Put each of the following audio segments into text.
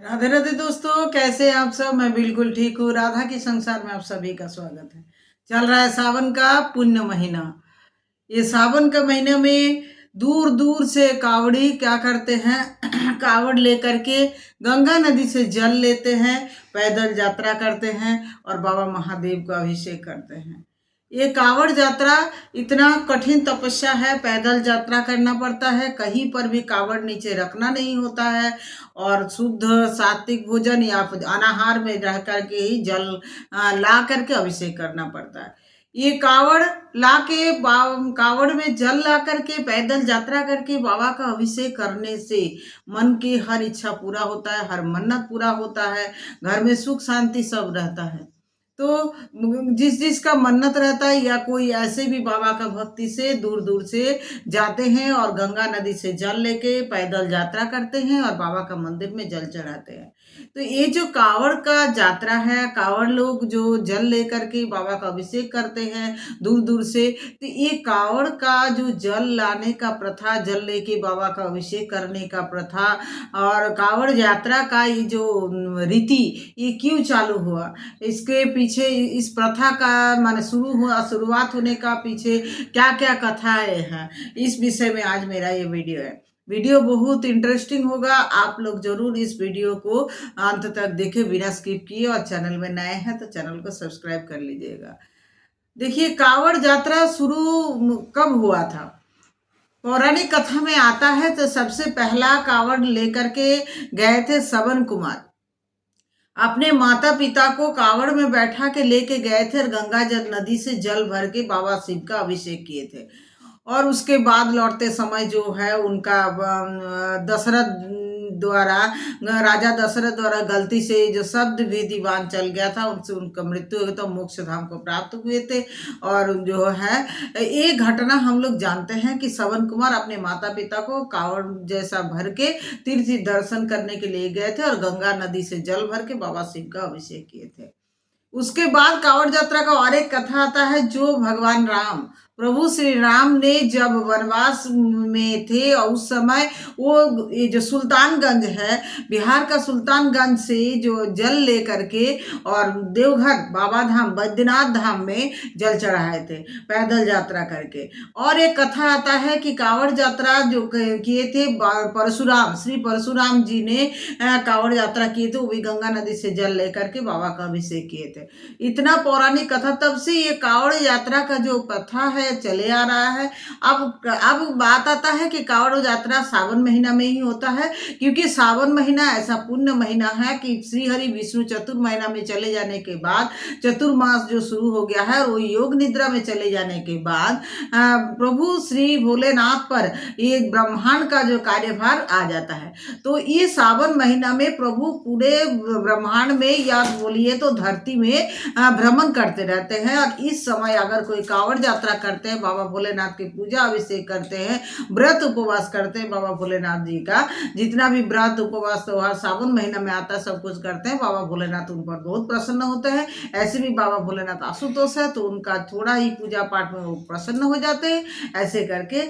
राधे राधे दोस्तों, कैसे हैं आप सब। मैं बिल्कुल ठीक हूँ। राधा के संसार में आप सभी का स्वागत है। चल रहा है सावन का पुण्य महीना। ये सावन का महीने में दूर दूर से कावड़ी क्या करते हैं कावड़ लेकर के गंगा नदी से जल लेते हैं, पैदल यात्रा करते हैं और बाबा महादेव का अभिषेक करते हैं। ये कावड़ यात्रा इतना कठिन तपस्या है, पैदल यात्रा करना पड़ता है, कहीं पर भी कावड़ नीचे रखना नहीं होता है और शुद्ध सात्विक भोजन या फिर अनाहार में रह करके ही जल ला करके अभिषेक करना पड़ता है। ये कावड़ ला के कावड़ में जल ला करके पैदल यात्रा करके बाबा का अभिषेक करने से मन की हर इच्छा पूरा होता है, हर मन्नत पूरा होता है, घर में सुख शांति सब रहता है। तो जिस जिसका मन्नत रहता है या कोई ऐसे भी बाबा का भक्ति से दूर दूर से जाते हैं और गंगा नदी से जल लेके पैदल यात्रा करते हैं और बाबा का मंदिर में जल चढ़ाते हैं। तो ये जो कावड़ का यात्रा है, कावड़ लोग जो जल लेकर के बाबा का अभिषेक करते हैं दूर दूर से, तो ये कावड़ का जो जल लाने का प्रथा, जल लेके बाबा का अभिषेक करने का प्रथा और कावड़ यात्रा का ये जो रीति ये क्यों चालू हुआ, इसके पीछे इस प्रथा का माने शुरुआत होने का पीछे क्या क्या कथाएं हैं, इस विषय में आज मेरा ये वीडियो है। वीडियो बहुत इंटरेस्टिंग होगा। आप लोग जरूर इस वीडियो को अंत तक देखें बिना स्किप किए, और चैनल में नए हैं तो चैनल को सब्सक्राइब कर लीजिएगा। देखिए, कावड़ यात्रा शुरू कब हुआ था। पौराणिक कथा में आता है तो सबसे पहला कावड़ लेकर के गए थे श्रवण कुमार। अपने माता पिता को कावड़ में बैठा के लेके गए थे और गंगा जल नदी से जल भर के बाबा शिव का अभिषेक किए थे। और उसके बाद लौटते समय जो है उनका दशरथ द्वारा, राजा दशरथ द्वारा गलती से जो शब्द भी दीवान चल गया था, उनसे उनका मृत्यु हो गया, तो मोक्ष धाम को प्राप्त हुए थे। और जो है एक घटना हम लोग जानते हैं कि श्रवण कुमार अपने माता पिता को कावड़ जैसा भर के तीर्थ दर्शन करने के लिए गए थे और गंगा नदी से जल भर के बाबा शिव का अभिषेक किए थे। उसके बाद कावड़ यात्रा का और एक कथा आता है, जो भगवान राम, प्रभु श्री राम ने जब वनवास में थे और उस समय वो ये जो सुल्तानगंज है, बिहार का सुल्तानगंज से जो जल लेकर के और देवघर बाबा धाम बैद्यनाथ धाम में जल चढ़ाए थे पैदल यात्रा करके। और एक कथा आता है कि कावड़ यात्रा जो किए थे परशुराम, श्री परशुराम जी ने कावड़ यात्रा किए थे, वो भी गंगा नदी से जल लेकर के बाबा का अभिषेक किए थे। इतना पौराणिक कथा, तब से ये कावड़ यात्रा का जो प्रथा है चले आ रहा है। अब बात आता है कि कावड़ यात्रा सावन महीना में ही होता है, क्योंकि सावन महीना ऐसा पुण्य महीना है कि श्री हरि विष्णु चतुर्महीना में चले जाने के बाद, चतुर्मास जो शुरू हो गया है, वो योग निद्रा में चले जाने के बाद प्रभु श्री भोलेनाथ पर ये ब्रह्मांड का जो कार्यभार आ जाता है। तो ये सावन महीना में प्रभु पूरे ब्रह्मांड में या बोलिए तो धरती में भ्रमण करते रहते हैं। और इस समय अगर कोई कावड़ यात्रा करते हैं, बाबा भोलेनाथ की पूजा अभिषेक करते हैं, व्रत उपवास करते हैं बाबा भोलेनाथ जी का, जितना भी व्रत उपवास त्योहार सावन महीना में आता है सब कुछ करते हैं, बाबा भोलेनाथ उन पर बहुत प्रसन्न होते हैं। ऐसे भी बाबा भोलेनाथ आशुतोष है तो उनका थोड़ा ही पूजा पाठ में वो प्रसन्न हो जाते हैं। ऐसे करके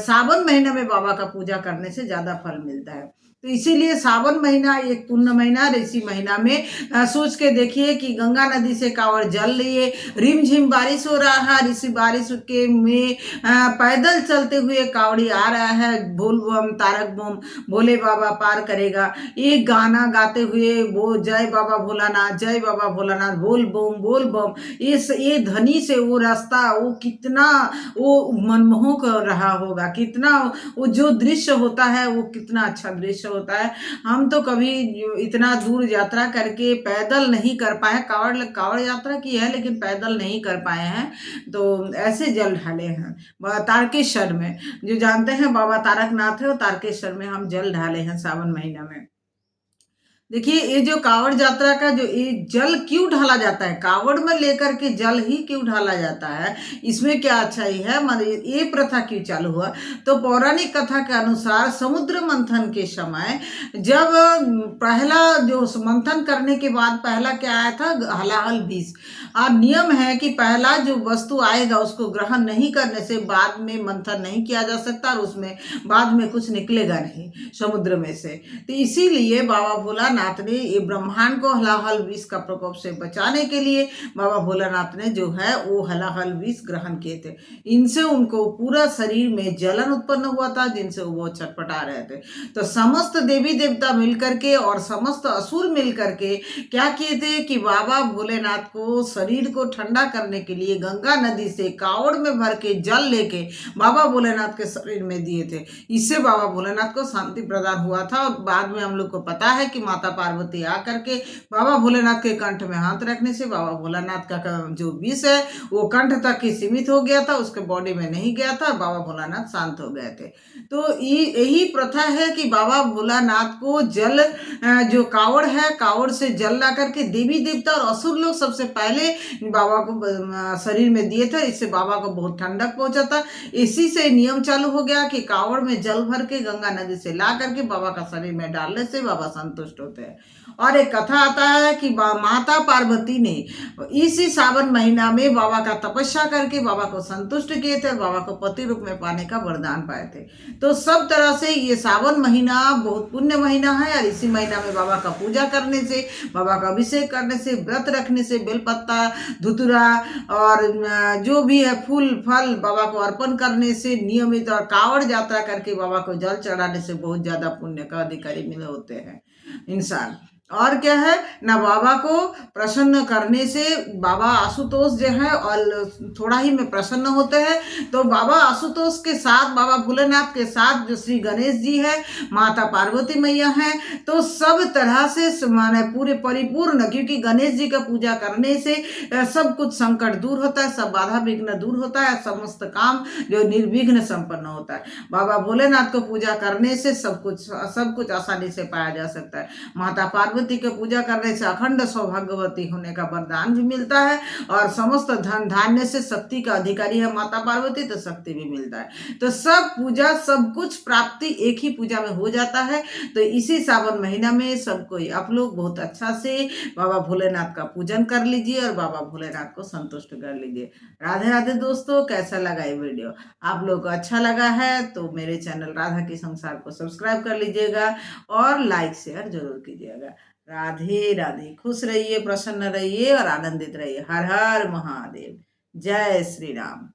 सावन महीने में बाबा का पूजा करने से ज्यादा फल मिलता है। तो इसीलिए सावन महीना एक पुण्य महीना, इसी महीना में सोच के देखिए कि गंगा नदी से कावड़ जल लिए, रिमझिम बारिश हो रहा है, इसी बारिश के में पैदल चलते हुए कावड़ी आ रहा है, बोल बम तारक बम भोले बाबा पार करेगा, एक गाना गाते हुए वो जय बाबा भोलानाथ, जय बाबा भोलानाथ, बोल बम, इस ये ध्वनि से वो रास्ता वो कितना वो मनमोहक रहा होगा, कितना वो जो दृश्य होता है वो कितना अच्छा दृश्य होता है। हम तो कभी इतना दूर यात्रा करके पैदल नहीं कर पाए, कावड़ यात्रा की है लेकिन पैदल नहीं कर पाए हैं। तो ऐसे जल ढाले हैं तारकेश्वर में, जो जानते हैं बाबा तारकनाथ है, तारकेश्वर में हम जल ढाले हैं सावन महीना में। देखिए, ये जो कावड़ यात्रा का जो ये जल क्यों ढाला जाता है, कावड़ में लेकर के जल ही क्यों ढाला जाता है, इसमें क्या अच्छाई है, मतलब ये प्रथा क्यों चालू हुआ। तो पौराणिक कथा के अनुसार समुद्र मंथन के समय जब पहला जो मंथन करने के बाद पहला क्या आया था, हलाहल विष। और नियम है कि पहला जो वस्तु आएगा उसको ग्रहण नहीं करने से बाद में मंथन नहीं किया जा सकता और उसमें बाद में कुछ निकलेगा नहीं समुद्र में से। तो इसीलिए बाबा भोला भोलानाथ ने ये ब्रह्मांड को हलाहल विष का प्रकोप से बचाने के लिए बाबा भोलानाथ ने जो है वो हलाहल विष ग्रहण किए थे। इनसे उनको पूरा शरीर में जलन उत्पन्न हुआ था, जिनसे वो छटपटा रहे थे। तो समस्त देवी देवता मिलकर के और समस्त असुर मिलकर के क्या किए थे कि बाबा भोलेनाथ को शरीर को ठंडा करने के लिए गंगा नदी से कावड़ में भर के जल लेके बाबा भोलेनाथ के शरीर में दिए थे। इससे बाबा भोलेनाथ को शांति प्रदान हुआ था। और बाद में हम लोग को पता है कि माता पार्वती आकर के बाबा भोलेनाथ के कंठ में हाथ रखने से बाबा भोलेनाथ का जो विष है वो कंठ तक ही सीमित हो गया था, उसके बॉडी में नहीं गया था और बाबा भोलानाथ शांत हो गए थे। तो यही प्रथा है कि बाबा भोलानाथ को जल जो कावड़ है, कावड़ से जल ला करके देवी देवता और असुर लोग सबसे पहले बाबा को शरीर में दिए थे। इससे बाबा को बहुत ठंडक पहुंचा था। इसी से नियम चालू हो गया कि कावड़ में जल भर के गंगा नदी से ला करके बाबा का शरीर में डालने से बाबा संतुष्ट होते हैं। और एक कथा आता है कि माता पार्वती ने इसी सावन महीना में बाबा का तपस्या करके बाबा को संतुष्ट किए थे और बाबा को पति रूप में पाने का वरदान पाए थे। तो सब तरह से ये सावन महीना बहुत पुण्य महीना है और इसी महीना में बाबा का पूजा करने से, बाबा का अभिषेक करने से, व्रत रखने से, बेलपत्ता, धुतुरा और जो भी है फूल फल बाबा को अर्पण करने से, नियमित और कावड़ यात्रा करके बाबा को जल चढ़ाने से बहुत ज्यादा पुण्य का अधिकारी मिले होते हैं इंसान। और क्या है ना, बाबा को प्रसन्न करने से बाबा आशुतोष जो है और थोड़ा ही में प्रसन्न होते हैं। तो बाबा आशुतोष के साथ, बाबा भोलेनाथ के साथ जो श्री गणेश जी है, माता पार्वती मैया है, तो सब तरह से माने पूरे परिपूर्ण, क्योंकि गणेश जी का पूजा करने से सब कुछ संकट दूर होता है, सब बाधा विघ्न दूर होता है, समस्त काम जो निर्विघ्न संपन्न होता है। बाबा भोलेनाथ को पूजा करने से सब कुछ आसानी से पाया जा सकता है। माता पार्वती की पूजा करने से अखंड सौभाग्यवती होने का वरदान भी मिलता है और समस्त धन धान्य से शक्ति का अधिकारी है माता पार्वती, तो शक्ति भी मिलता है। तो सब पूजा, सब कुछ प्राप्ति एक ही पूजा में हो जाता है। तो इसी सावन महीना में सबको आप लोग बहुत अच्छा से बाबा भोलेनाथ का पूजन कर लीजिए और बाबा भोलेनाथ को संतुष्ट कर लीजिए। राधे राधे दोस्तों, कैसा लगा ये वीडियो? आप लोग को अच्छा लगा है तो मेरे चैनल राधा की संसार को सब्सक्राइब कर लीजिएगा और लाइक शेयर जरूर कीजिएगा। राधे राधे, खुश रहिए, प्रसन्न रहिए और आनंदित रहिए। हर हर महादेव, जय श्री राम।